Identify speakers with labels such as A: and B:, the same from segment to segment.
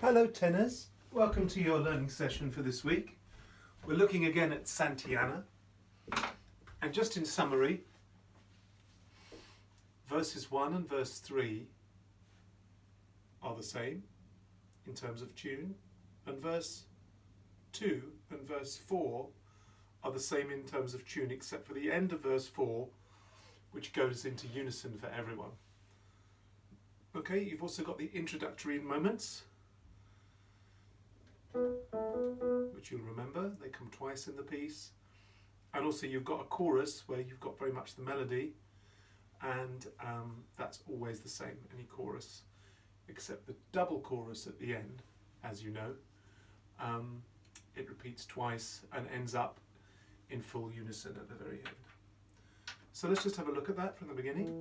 A: Hello tenors, welcome to your learning session for this week. We're looking again at Santillana, and just in summary, verses 1 and verse 3 are the same in terms of tune, and verse 2 and verse 4 are the same in terms of tune, except for the end of verse 4, which goes into unison for everyone. Okay, you've also got the introductory moments, which you'll remember, they come twice in the piece. And also you've got a chorus where you've got very much the melody, and that's always the same, any chorus, except the double chorus at the end, as you know. It repeats twice and ends up in full unison at the very end. So let's just have a look at that from the beginning.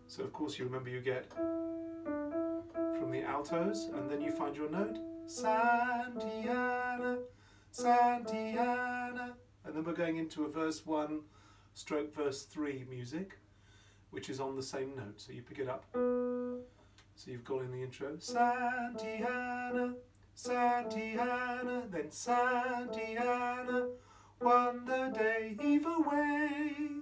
A: So of course you remember you get from the altos, and then you find your note, Santillana, Santillana, and then we're going into a verse 1 stroke verse 3 music, which is on the same note, so you pick it up. So you've got in the intro, Santillana, Santillana, then Santillana, wonder day, eve away,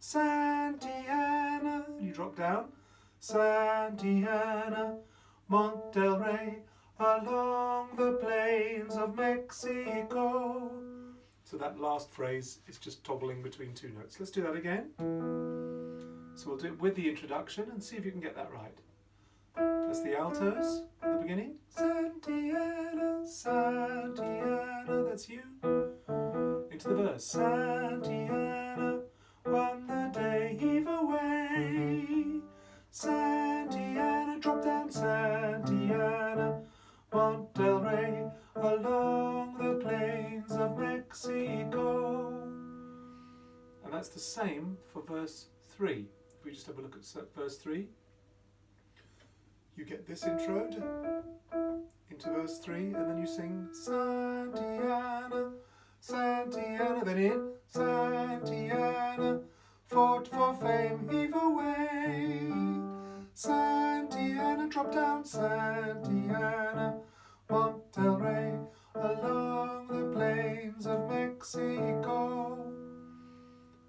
A: Santillana, and you drop down, Santillana, Mont del Rey, along the plains of Mexico. So that last phrase is just toggling between two notes. Let's do that again. So we'll do it with the introduction and see if you can get that right. That's the altos at the beginning. Santillana, Santillana, that's you. Into the verse. Santillana, wonder day, eve away. Santillana, drop down, Santillana, Mont del Rey, along the plains of Mexico. And that's the same for verse 3. If we just have a look at verse 3, you get this intro into verse 3, and then you sing Santillana, Santillana, then in Santillana, fought for fame, heave away. Santillana, drop down, Santillana, Mont del Rey, along the plains of Mexico.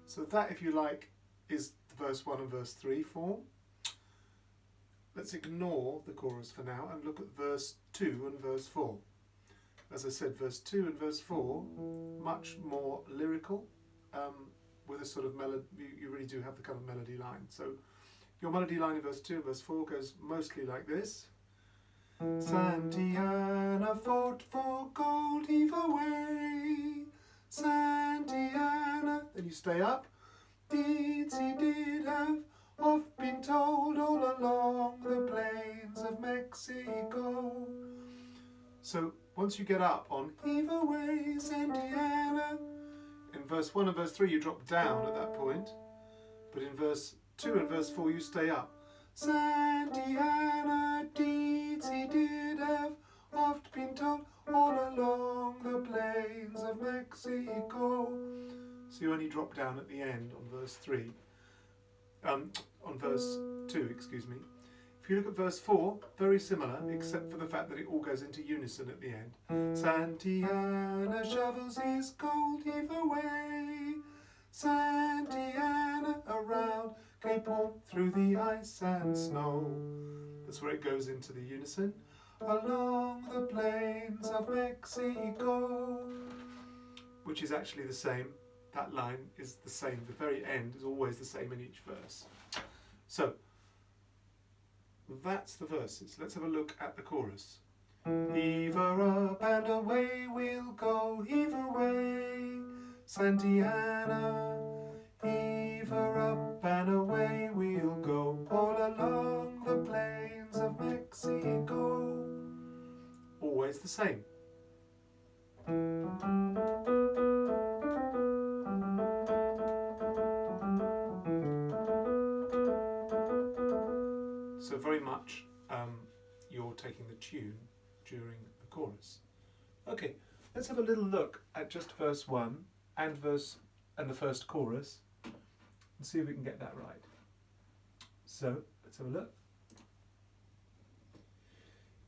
A: So that, if you like, is the verse 1 and verse 3 form. Let's ignore the chorus for now and look at verse 2 and verse 4. As I said, verse 2 and verse 4, much more lyrical, with a sort of melody. You really do have the kind of melody line. So your melody line in verse 2 and verse 4 goes mostly like this. Santillana fought for gold, heave away. Santillana, then you stay up. Deeds he did have oft been told all along the plains of Mexico. So once you get up on heave away, Santillana, in verse 1 and verse 3 you drop down at that point, but in verse 2 and verse 4 you stay up. Santillana, deeds he did have oft been told all along the plains of Mexico. So you only drop down at the end on verse 3, on verse 2, excuse me. If you look at verse 4, very similar, except for the fact that it all goes into unison at the end. Santillana shovels his gold, heave away. Santillana around Cape Horn, through the ice and snow. That's where it goes into the unison. Along the plains of Mexico, which is actually the same. That line is the same. The very end is always the same in each verse. So that's the verses. Let's have a look at the chorus. Heave her up and away we'll go, heave away, Santillana. Heave her up and away we'll go, all along the plains of Mexico. Always the same. So very much you're taking the tune during the chorus. Okay, let's have a little look at just verse 1 and the first chorus and see if we can get that right. So let's have a look.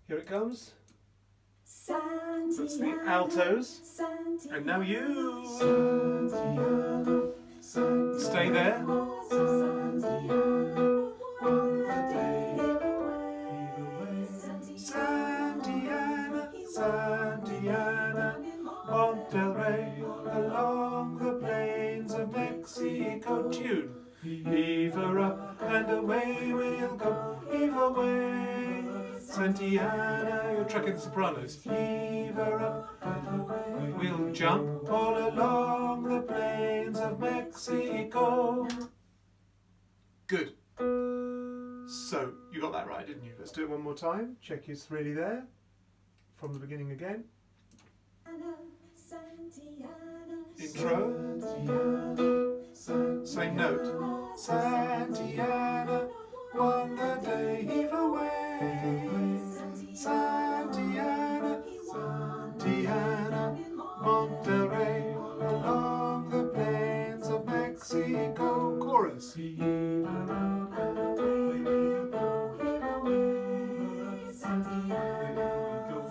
A: Here it comes.
B: Santiana,
A: That's the altos.
B: Santiana,
A: And now you.
B: Santiana, Santiana,
A: Stay there.
B: Santiana, one day away.
A: Santiana, Santiana, Monterrey, along the plains of Mexico. Tune. Heave her up and away we'll go. Heave away, Santiana. You're tracking the sopranos. Heave her up and away. We'll jump all along the plains of Mexico. Good. So, you got that right, didn't you? Let's do it one more time. Check it's really there. From the beginning again. Intro. Same note. Santiana, won the day, heave away. Santiana, Santiana, Monterrey, along the plains of Mexico. Chorus.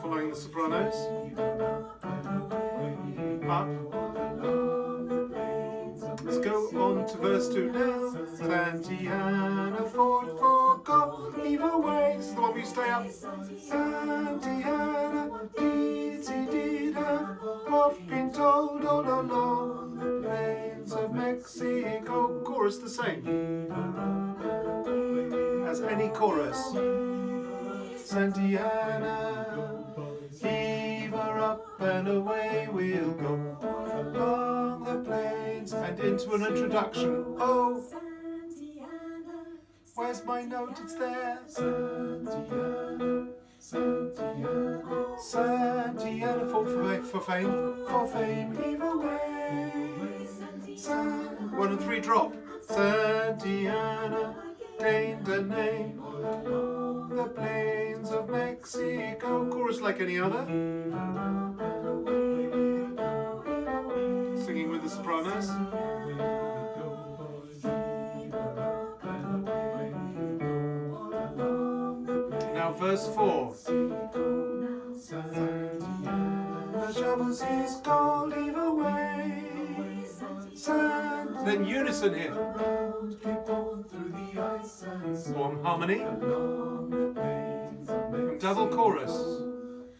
A: Following the sopranos. Up. Let's go on to verse 2 now. Santiana fought for God, heave away. This is the one where you stay up. Santiana, deeds he did have oft been told all along the plains of Mexico. Chorus the same as any chorus. Santiana, heave her up and away we'll go along the plains and into an introduction. Oh, where's my note? It's there. Santiana, Santiana, Santiana, for fame, heave away. 1 and 3 drop. Santiana gained a name. The plains of Mexico. Chorus like any other. Singing with the sopranos. Now verse 4. The shovels is called, heave away. Then unison here. Warm harmony. And double chorus.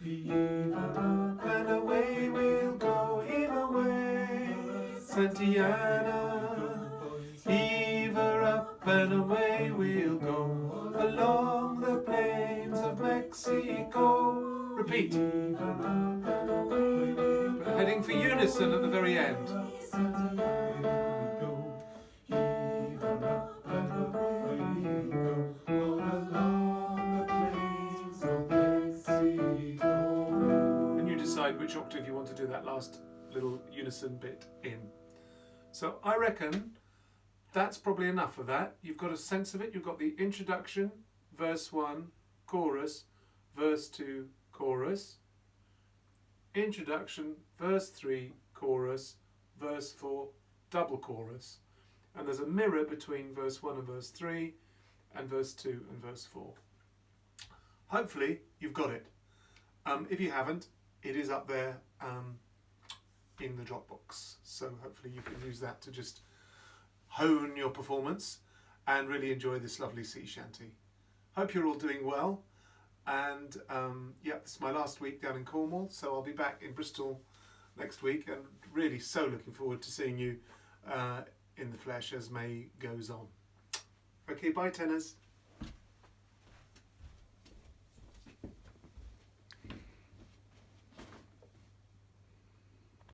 A: And away we'll go, heave away. Santiana, heave her up and away we'll go along the plains of Mexico. Repeat. Heading for unison at the very end. And you decide which octave you want to do that last little unison bit in. So I reckon that's probably enough of that. You've got a sense of it. You've got the introduction, verse 1, chorus, verse 2, chorus, introduction, verse 3, chorus, verse 4, double chorus. And there's a mirror between verse 1 and verse 3 and verse 2 and verse 4. Hopefully you've got it. If you haven't, it is up there in the Dropbox. So hopefully you can use that to just hone your performance and really enjoy this lovely sea shanty. Hope you're all doing well. And yeah, this is my last week down in Cornwall, so I'll be back in Bristol next week, and really so looking forward to seeing you in the flesh as May goes on. Okay, bye tenors.